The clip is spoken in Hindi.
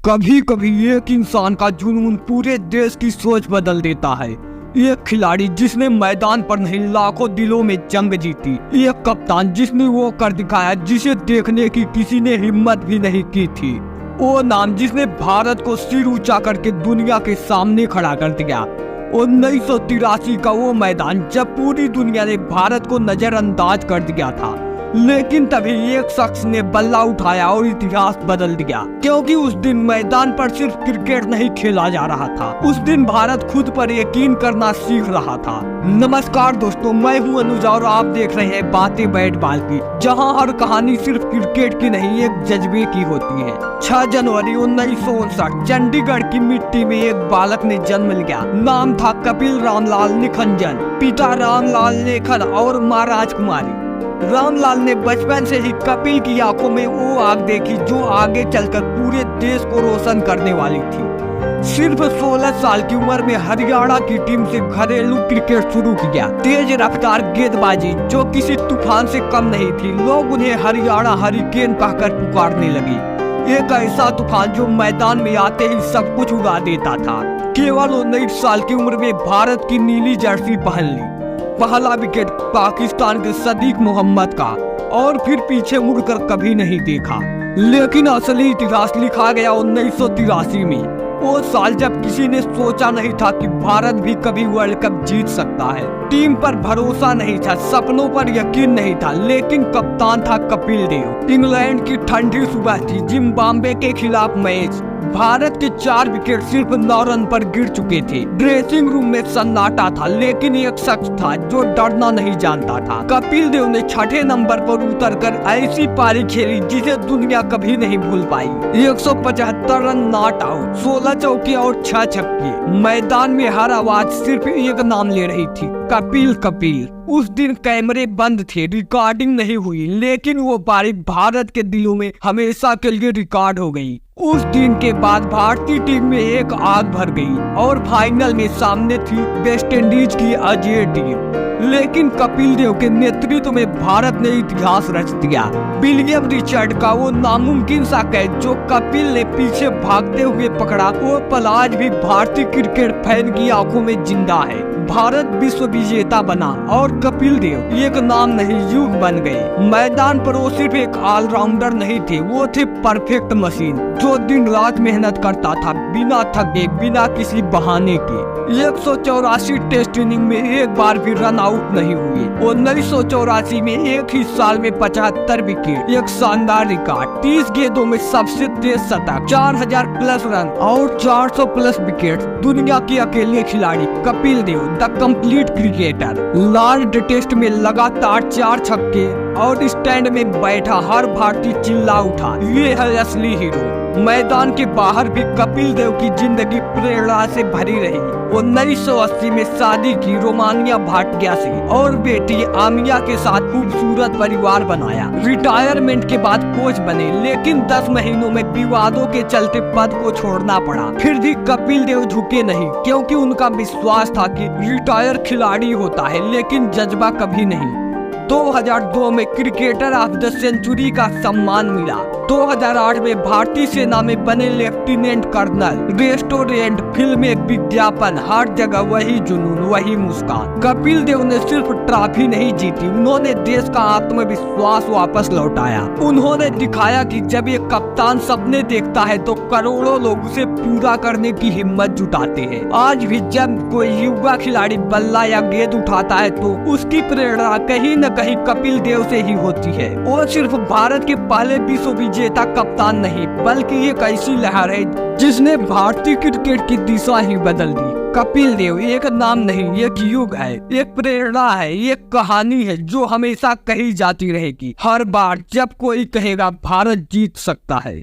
कभी कभी एक इंसान का जुनून पूरे देश की सोच बदल देता है। एक खिलाड़ी जिसने मैदान पर नहीं लाखों दिलों में जंग जीती। एक कप्तान जिसने वो कर दिखाया जिसे देखने की किसी ने हिम्मत भी नहीं की थी। वो नाम जिसने भारत को सिर ऊंचा करके दुनिया के सामने खड़ा कर दिया। 1983 का वो मैदान जब पूरी दुनिया ने भारत को नजरअंदाज कर दिया था, लेकिन तभी एक शख्स ने बल्ला उठाया और इतिहास बदल दिया। क्योंकि उस दिन मैदान पर सिर्फ क्रिकेट नहीं खेला जा रहा था, उस दिन भारत खुद पर यकीन करना सीख रहा था। नमस्कार दोस्तों, मैं हूं अनुज और आप देख रहे हैं बातें बैट बॉल की, जहां हर कहानी सिर्फ क्रिकेट की नहीं एक जज्बे की होती है। 6 जनवरी 1959 चंडीगढ़ की मिट्टी में एक बालक ने जन्म लिया। नाम था कपिल रामलाल निखंजन। पिता रामलाल लेखन और माँ राजकुमारी। रामलाल ने बचपन से ही कपिल की आंखों में वो आग देखी जो आगे चलकर पूरे देश को रोशन करने वाली थी। सिर्फ 16 साल की उम्र में हरियाणा की टीम से घरेलू क्रिकेट शुरू किया। तेज रफ्तार गेंदबाजी जो किसी तूफान से कम नहीं थी। लोग उन्हें हरियाणा हरिकेन कहकर पुकारने लगे। एक ऐसा तूफान जो मैदान में आते ही सब कुछ उड़ा देता था। केवल 19 साल की उम्र में भारत की नीली जर्सी पहन ली। पहला विकेट पाकिस्तान के सदीक मोहम्मद का, और फिर पीछे मुड़कर कभी नहीं देखा। लेकिन असली इतिहास लिखा गया 1983 में। वो साल जब किसी ने सोचा नहीं था कि भारत भी कभी वर्ल्ड कप जीत सकता है। टीम पर भरोसा नहीं था, सपनों पर यकीन नहीं था, लेकिन कप्तान था कपिल देव। इंग्लैंड की ठंडी सुबह थी, जिम्बाब्वे के खिलाफ मैच। भारत के 4 विकेट सिर्फ 9 रन पर गिर चुके थे। ड्रेसिंग रूम में सन्नाटा था, लेकिन एक शख्स था जो डरना नहीं जानता था। कपिल देव ने 6ठे नंबर पर उतरकर ऐसी पारी खेली जिसे दुनिया कभी नहीं भूल पाई। 175 रन नॉट आउट, 16 चौके और 6 छक्के। मैदान में हर आवाज सिर्फ एक नाम ले रही थी, कपिल कपिल। उस दिन कैमरे बंद थे, रिकॉर्डिंग नहीं हुई, लेकिन वो पारी भारत के दिलों में हमेशा के लिए रिकॉर्ड हो गई। उस दिन के बाद भारतीय टीम में एक आग भर गई और फाइनल में सामने थी वेस्ट इंडीज की अजेय टीम। लेकिन कपिल देव के नेतृत्व में भारत ने इतिहास रच दिया। विलियम रिचर्ड का वो नामुमकिन सा कैच जो कपिल ने पीछे भागते हुए पकड़ा, वो पल आज भी भारतीय क्रिकेट फैन की आंखों में जिंदा है। भारत विश्व विजेता बना और कपिल देव एक नाम नहीं युग बन गए। मैदान पर वो सिर्फ एक ऑलराउंडर नहीं थे, वो थे परफेक्ट मशीन जो दिन रात मेहनत करता था, बिना थके, बिना किसी बहाने के। 184 टेस्ट इनिंग में एक बार भी रन आउट नहीं हुए। 1984 में एक ही साल में 75 विकेट, एक शानदार रिकॉर्ड। 30 गेंदों में सबसे तेज शतक, 4000 प्लस रन और 400 प्लस विकेट। दुनिया के अकेले खिलाड़ी Kapil Dev, the complete cricketer. Lord's test में लगातार 4 छक्के और स्टैंड में बैठा हर भारतीय चिल्ला उठा, ये है असली हीरो। मैदान के बाहर भी कपिल देव की जिंदगी प्रेरणा से भरी रही। 1980 में शादी की रोमानिया भाटिया से और बेटी आमिया के साथ खूबसूरत परिवार बनाया। रिटायरमेंट के बाद कोच बने, लेकिन 10 महीनों में विवादों के चलते पद को छोड़ना पड़ा। फिर भी कपिल देव झुके नहीं, क्योंकि उनका विश्वास था कि रिटायर खिलाड़ी होता है लेकिन जज्बा कभी नहीं। 2002 में क्रिकेटर ऑफ द सेंचुरी का सम्मान मिला। 2008 में भारतीय सेना में बने लेफ्टिनेंट कर्नल। रेस्टोरेंट, फिल्म, एक विज्ञापन, हर जगह वही जुनून, वही मुस्कान। कपिल देव ने सिर्फ ट्रॉफी नहीं जीती, उन्होंने देश का आत्मविश्वास वापस लौटाया। उन्होंने दिखाया कि जब एक कप्तान सपने देखता है तो करोड़ों लोग उसे पूरा करने की हिम्मत जुटाते हैं। आज भी जब कोई युवा खिलाड़ी बल्ला या गेंद उठाता है तो उसकी प्रेरणा कहीं न कहीं कपिल देव से ही होती है। वो सिर्फ भारत के पहले विश्व विजेता कप्तान नहीं, बल्कि एक ऐसी लहर है जिसने भारतीय क्रिकेट की दिशा ही बदल दी। कपिल देव एक नाम नहीं, एक युग है, एक प्रेरणा है, एक कहानी है जो हमेशा कही जाती रहेगी। हर बार जब कोई कहेगा भारत जीत सकता है।